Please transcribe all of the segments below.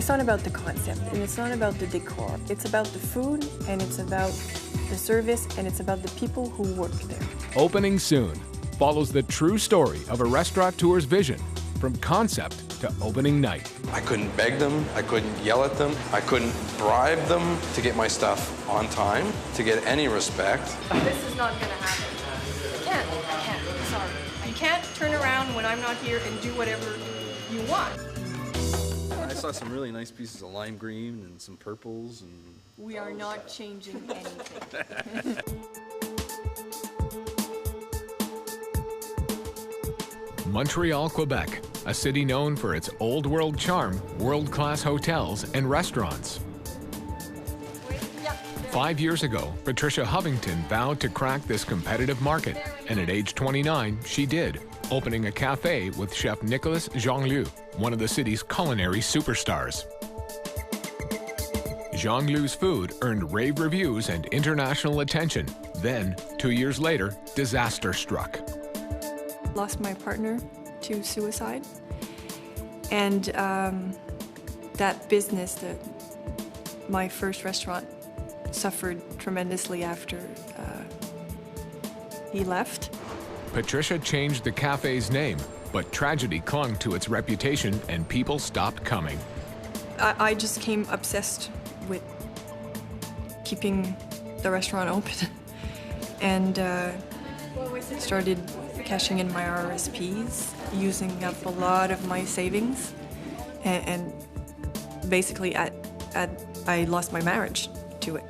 It's not about the concept, and it's not about the decor. It's about the food, and it's about the service, and it's about the people who work there. Opening soon follows the true story of a restaurateur's vision from concept to opening night. I couldn't beg them, I couldn't yell at them, I couldn't bribe them to get my stuff on time, to get any respect. This is not gonna happen. I can't, sorry. You can't turn around when I'm not here and do whatever you want. I saw some really nice pieces of lime green and some purples and... We are not changing anything. Montreal, Quebec, a city known for its old world charm, world-class hotels and restaurants. 5 years ago, Patricia Hovington vowed to crack this competitive market, and at age 29, she did, opening a cafe with chef Nicolas Jean-Lieu, one of the city's culinary superstars. Jean-Lieu's food earned rave reviews and international attention. Then, 2 years later, disaster struck. Lost my partner to suicide, and that business, my first restaurant, suffered tremendously after he left. Patricia changed the cafe's name, but tragedy clung to its reputation and people stopped coming. I just became obsessed with keeping the restaurant open and started cashing in my RSPs, using up a lot of my savings, and basically I lost my marriage to it.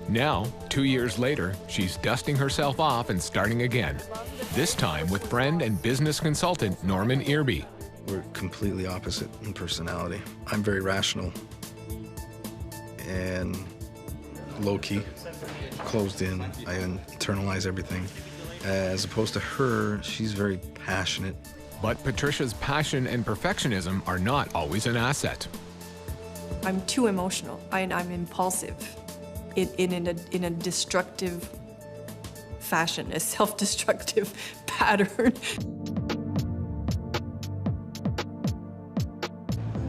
Now, 2 years later, she's dusting herself off and starting again, this time with friend and business consultant Norman Irby. We're completely opposite in personality. I'm very rational and low-key, closed in. I internalize everything. As opposed to her, she's very passionate. But Patricia's passion and perfectionism are not always an asset. I'm too emotional. I'm impulsive in a destructive fashion, a self-destructive pattern.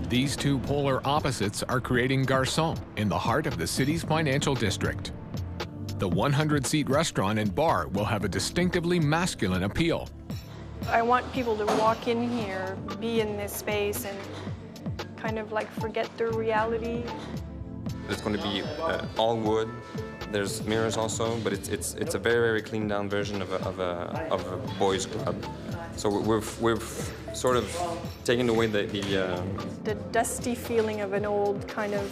These two polar opposites are creating Garcon in the heart of the city's financial district. The 100-seat restaurant and bar will have a distinctively masculine appeal. I want people to walk in here, be in this space, and kind of like forget their reality. It's going to be all wood. There's mirrors also, but it's a very, very clean down version of a boys' club. So we've sort of taken away the dusty feeling of an old kind of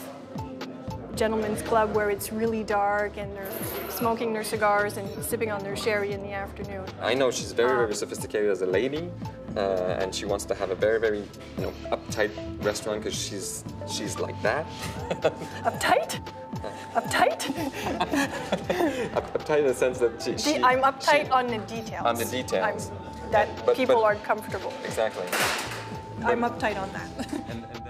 gentleman's club where it's really dark and they're smoking their cigars and sipping on their sherry in the afternoon. I know she's very, very sophisticated as a lady, and she wants to have a very, very, uptight restaurant because she's like that. Uptight? Uptight? Uptight in the sense that I'm uptight on the details. On the details. People are comfortable. Exactly. I'm uptight on that.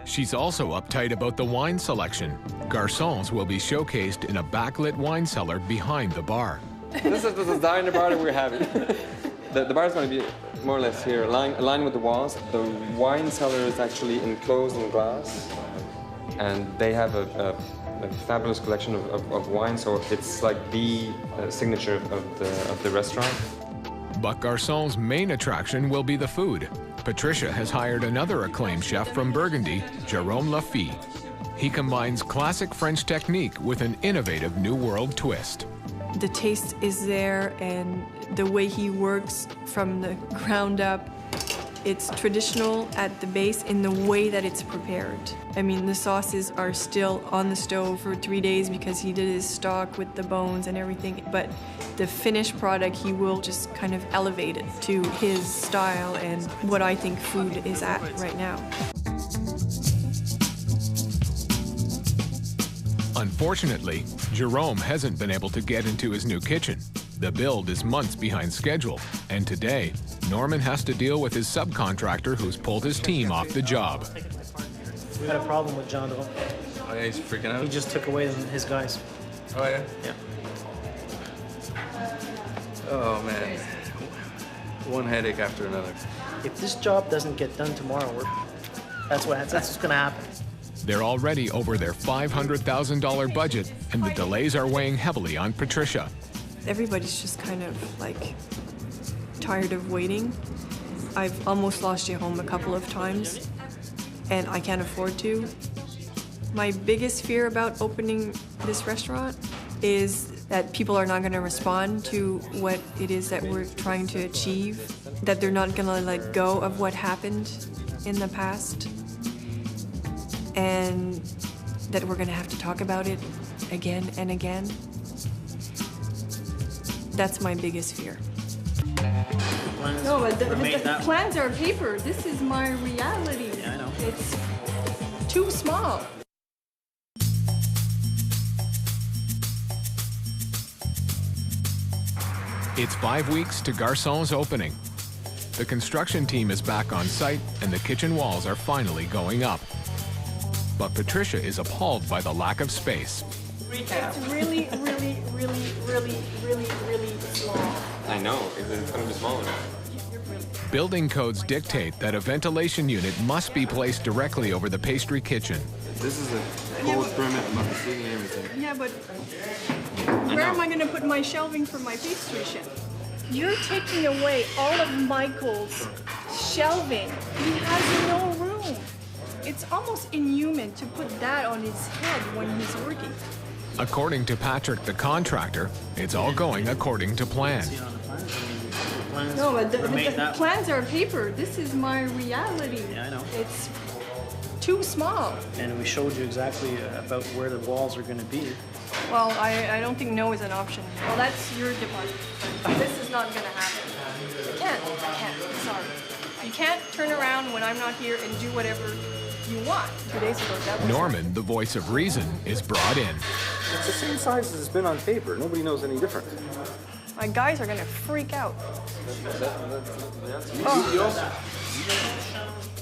She's also uptight about the wine selection. Garçons will be showcased in a backlit wine cellar behind the bar. This is the diner bar that we're having. The bar is going to be more or less here, aligned with the walls. The wine cellar is actually enclosed in glass, and they have a fabulous collection of wine, so it's like the signature of the restaurant. But Garçon's main attraction will be the food. Patricia has hired another acclaimed chef from Burgundy, Jérôme Lafille. He combines classic French technique with an innovative New World twist. The taste is there, and the way he works from the ground up, it's traditional at the base in the way that it's prepared. I mean, the sauces are still on the stove for 3 days because he did his stock with the bones and everything, but the finished product, he will just kind of elevate it to his style and what I think food is at right now. Unfortunately, Jérôme hasn't been able to get into his new kitchen. The build is months behind schedule, and today, Norman has to deal with his subcontractor who's pulled his team off the job. We had a problem with John. Oh yeah, he's freaking out? He just took away his guys. Oh yeah? Yeah. Oh man. One headache after another. If this job doesn't get done tomorrow, that's what's gonna happen. They're already over their $500,000 budget, and the delays are weighing heavily on Patricia. Everybody's just kind of like tired of waiting. I've almost lost Jérôme a couple of times, and I can't afford to. My biggest fear about opening this restaurant is that people are not going to respond to what it is that we're trying to achieve, that they're not going to let go of what happened in the past, and that we're going to have to talk about it again and again. That's my biggest fear. No, but the plans are paper. This is my reality. Yeah, I know. It's too small. It's 5 weeks to Garcon's opening. The construction team is back on site, and the kitchen walls are finally going up. But Patricia is appalled by the lack of space. It's really, really, really, really, really, really small. I know, it's going to be smaller. Building codes dictate that a ventilation unit must be placed directly over the pastry kitchen. This is a cold permit, I'm not receiving everything. Yeah, but where am I going to put my shelving for my pastry chef? You're taking away all of Michael's shelving. He has no room. It's almost inhuman to put that on his head when he's working. According to Patrick, the contractor, it's all going according to plan. See it on the plans? I mean, the plans No, but were made the that way. plans are paper. This is my reality. Yeah, I know. It's too small. And we showed you exactly about where the walls are going to be. Well, I don't think no is an option. Well, that's your department. This is not going to happen. I can't. I'm sorry. You can't turn around when I'm not here and do whatever you want. 2 days ago, that was... Norman, the voice of reason, is brought in. It's the same size as it's been on paper. Nobody knows any different. My guys are going to freak out.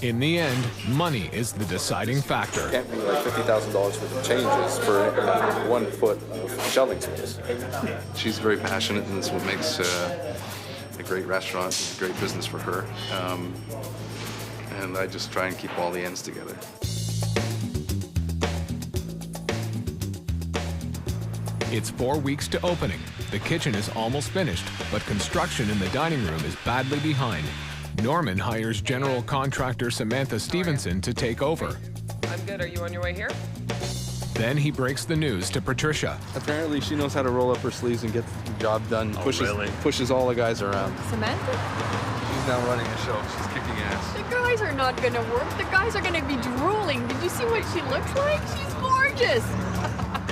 In the end, money is the deciding factor. Can't be like $50,000 worth of changes for 1 foot of shelving space. She's very passionate, and that's what makes a great restaurant, a great business for her. And I just try and keep all the ends together. It's 4 weeks to opening. The kitchen is almost finished, but construction in the dining room is badly behind. Norman hires general contractor Samantha Stevenson to take over. I'm good. Are you on your way here? Then he breaks the news to Patricia. Apparently she knows how to roll up her sleeves and get the job done. Pushes all the guys around. Samantha? She's now running the show. She's kicking ass. The guys are not going to work. The guys are going to be drooling. Did you see what she looks like? She's gorgeous.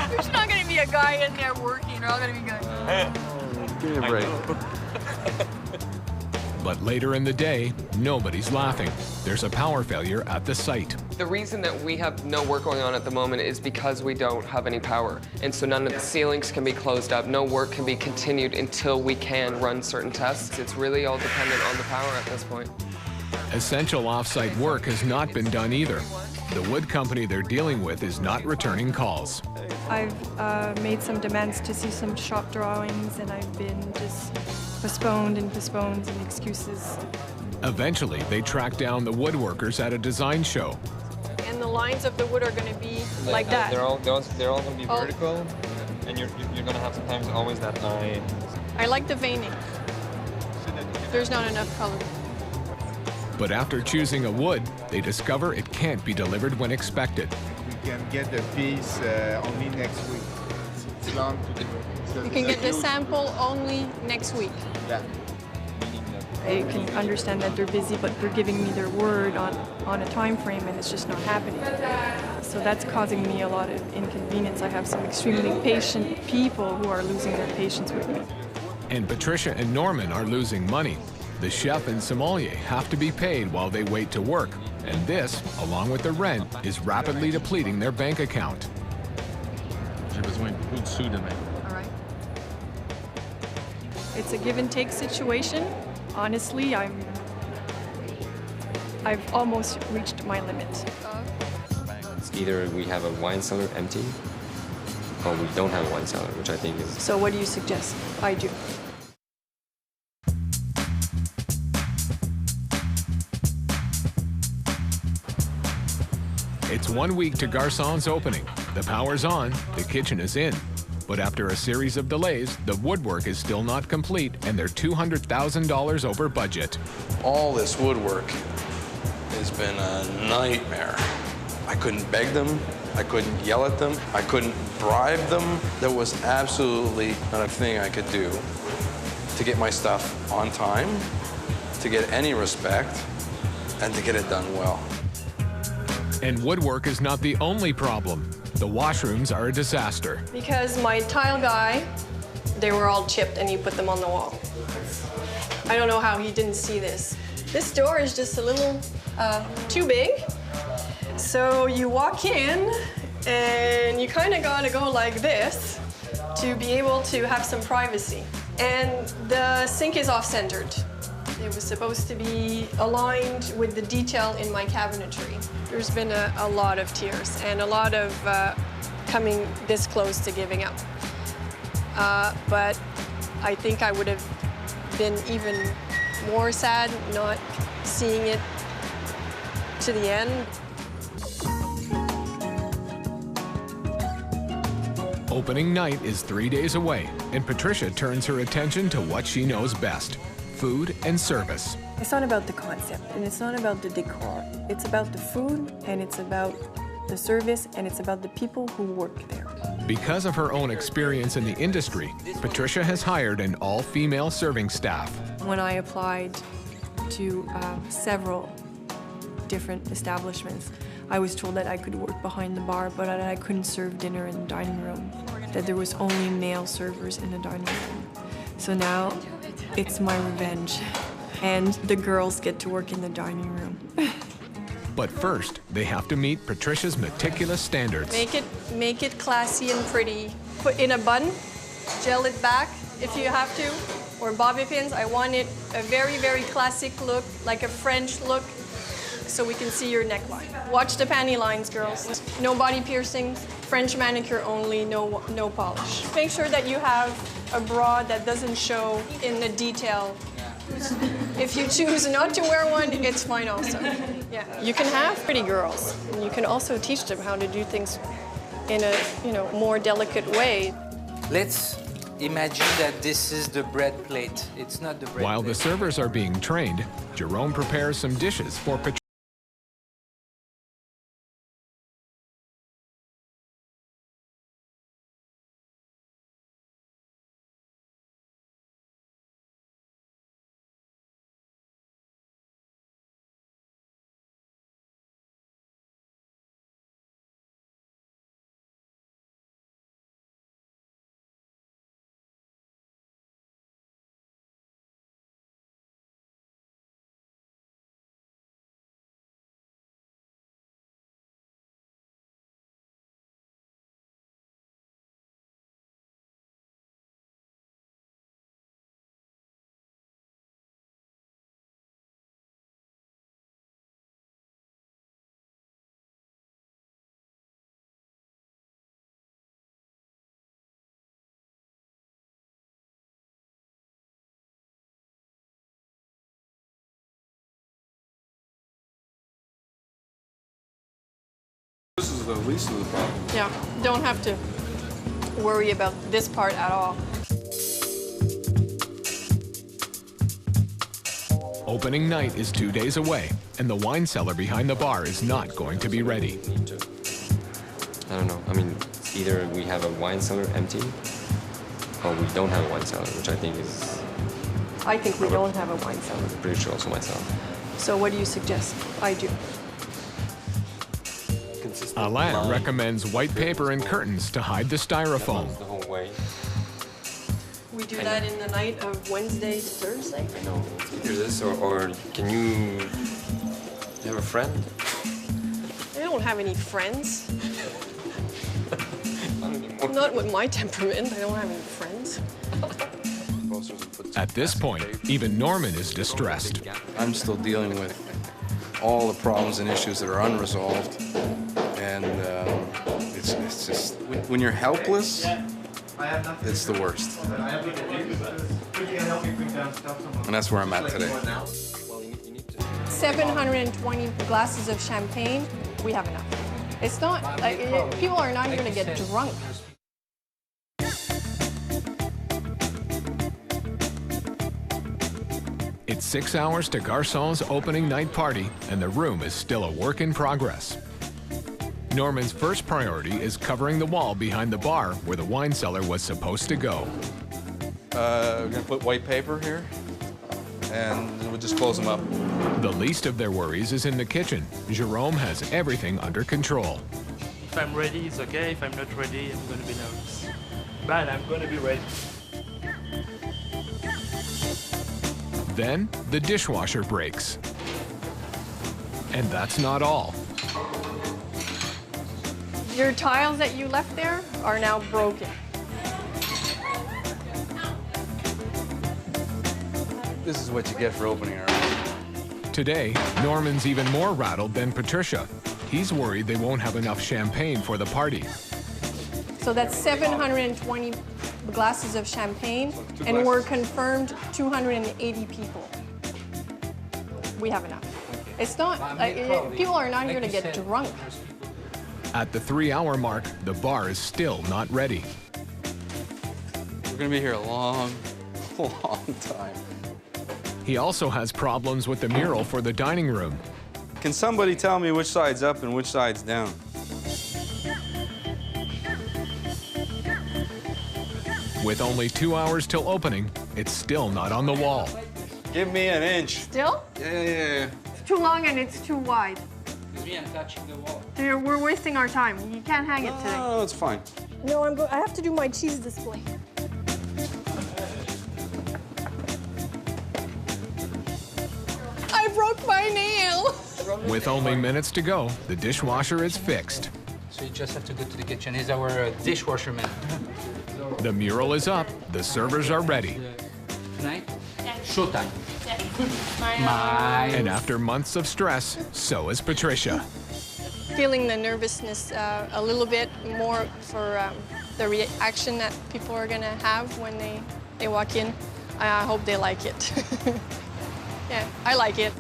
There's not going to be a guy in there working. They're all going to be going, Give me a break. But later in the day, nobody's laughing. There's a power failure at the site. The reason that we have no work going on at the moment is because we don't have any power. And so none of the ceilings can be closed up. No work can be continued until we can run certain tests. It's really all dependent on the power at this point. Essential off-site work has not been done either. The wood company they're dealing with is not returning calls. I've made some demands to see some shop drawings, and I've been just postponed and excuses. Eventually, they track down the woodworkers at a design show. And the lines of the wood are going to be like that. They're all going to be Oh. vertical, and you're going to have sometimes always that eye. I like the veining. There's not enough color. But after choosing a wood, they discover it can't be delivered when expected. We can get the piece only next week. It's long to do. So You can get the sample only next week. Yeah. I can understand that they're busy, but they're giving me their word on a time frame, and it's just not happening. So that's causing me a lot of inconvenience. I have some extremely patient people who are losing their patience with me. And Patricia and Norman are losing money. The chef and sommelier have to be paid while they wait to work. And this, along with the rent, is rapidly depleting their bank account. J'ai besoin de beaucoup de sous demain. All right. It's a give and take situation. Honestly, I've almost reached my limit. It's either we have a wine cellar empty, or we don't have a wine cellar, which I think is... So what do you suggest I do? It's 1 week to Garcon's opening. The power's on, the kitchen is in. But after a series of delays, the woodwork is still not complete and they're $200,000 over budget. All this woodwork has been a nightmare. I couldn't beg them. I couldn't yell at them. I couldn't bribe them. There was absolutely not a thing I could do to get my stuff on time, to get any respect, and to get it done well. And woodwork is not the only problem. The washrooms are a disaster. Because my tile guy, they were all chipped and he put them on the wall. I don't know how he didn't see this. This door is just a little too big. So you walk in and you kind of gotta go like this to be able to have some privacy. And the sink is off-centered. It was supposed to be aligned with the detail in my cabinetry. There's been a lot of tears and a lot of coming this close to giving up. But I think I would have been even more sad not seeing it to the end. Opening night is 3 days away, and Patricia turns her attention to what she knows best: food and service. It's not about the concept, and it's not about the decor. It's about the food, and it's about the service, and it's about the people who work there. Because of her own experience in the industry, Patricia has hired an all-female serving staff. When I applied to several different establishments, I was told that I could work behind the bar, but that I couldn't serve dinner in the dining room, that there was only male servers in the dining room. So now it's my revenge, and the girls get to work in the dining room. But first, they have to meet Patricia's meticulous standards. Make it classy and pretty. Put in a bun, gel it back if you have to, or bobby pins. I want it a very, very classic look, like a French look, so we can see your neckline. Watch the panty lines, girls. No body piercings, French manicure only, no polish. Make sure that you have a bra that doesn't show in the detail. If you choose not to wear one, it's fine also. Yeah, you can have pretty girls, and you can also teach them how to do things in a more delicate way. Let's imagine that this is the bread plate. It's not the bread While plate. the servers are being trained, Jerome prepares some dishes for Patricia. This is the least of the problem. Yeah, don't have to worry about this part at all. Opening night is 2 days away, and the wine cellar behind the bar is not going to be ready. I don't know. I mean, either we have a wine cellar empty, or we don't have a wine cellar, which I think is... I think we don't have a wine cellar. I'm pretty sure also myself. So what do you suggest I do? Alain recommends white paper and curtains to hide the styrofoam. The whole way. We do that in the night of Wednesday to Thursday? I know. Either this, or can you have a friend? I don't have any friends. Not with my temperament. I don't have any friends. At this point, even Norman is distressed. I'm still dealing with all the problems and issues that are unresolved. And it's just, when you're helpless, it's the worst. And that's where I'm at today. 720 glasses of champagne, we have enough. It's not, like, people are not going to get drunk. It's 6 hours to Garcon's opening night party, and the room is still a work in progress. Norman's first priority is covering the wall behind the bar where the wine cellar was supposed to go. We're gonna put white paper here, and we'll just close them up. The least of their worries is in the kitchen. Jerome has everything under control. If I'm ready, it's okay. If I'm not ready, I'm gonna be nervous. But I'm gonna be ready. Then the dishwasher breaks. And that's not all. Your tiles that you left there are now broken. This is what you get for opening our own. Today, Norman's even more rattled than Patricia. He's worried they won't have enough champagne for the party. So that's 720 glasses of champagne, and we're confirmed 280 people. We have enough. It's not, like, people are not here to get drunk. At the 3-hour mark, the bar is still not ready. We're gonna be here a long, long time. He also has problems with the mural for the dining room. Can somebody tell me which side's up and which side's down? With only 2 hours till opening, it's still not on the wall. Give me an inch. Still? Yeah. It's too long and it's too wide. I'm touching the wall. We're wasting our time. You can't hang it today. No, it's fine. No, I have to do my cheese display. I broke my nail. With only minutes to go, the dishwasher is fixed. So you just have to go to the kitchen. He's our dishwasher man. The mural is up, the servers are ready. Tonight? Showtime. And after months of stress, so is Patricia. Feeling the nervousness a little bit more for the reaction that people are gonna have when they walk in. I hope they like it. Yeah, I like it.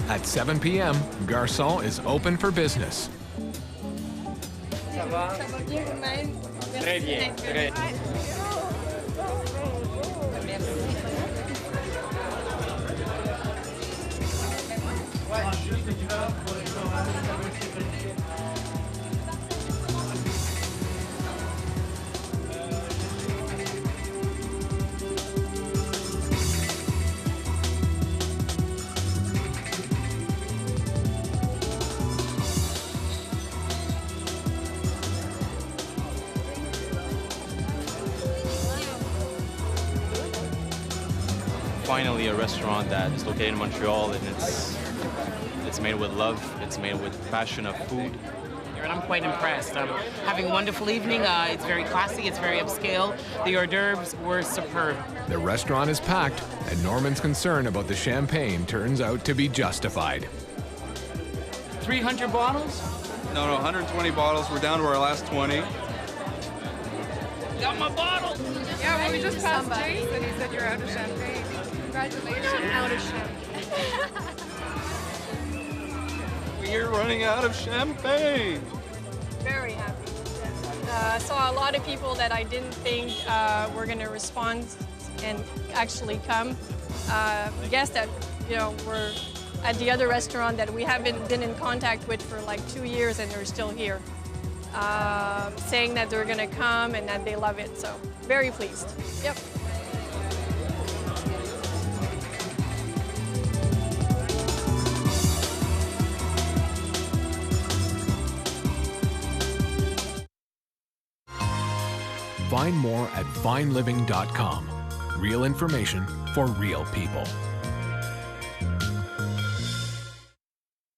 At 7 p.m., Garcon is open for business. Très bien. Très. Finally, a restaurant that is located in Montreal, and it's made with love. It's made with passion of food. And I'm quite impressed. I'm having a wonderful evening. It's very classy. It's very upscale. The hors d'oeuvres were superb. The restaurant is packed, and Norman's concern about the champagne turns out to be justified. 300 bottles? No, 120 bottles. We're down to our last 20. Got my bottle. Yeah, well, we just passed Jace and he said you're out of champagne. Congratulations. I'm out of champagne. We're running out of champagne. Very happy. Saw a lot of people that I didn't think were going to respond and actually come. Guests that, were at the other restaurant that we haven't been in contact with for like 2 years and they're still here. Saying that they're going to come and that they love it. So very pleased. Yep. Find more at fineliving.com. Real information for real people.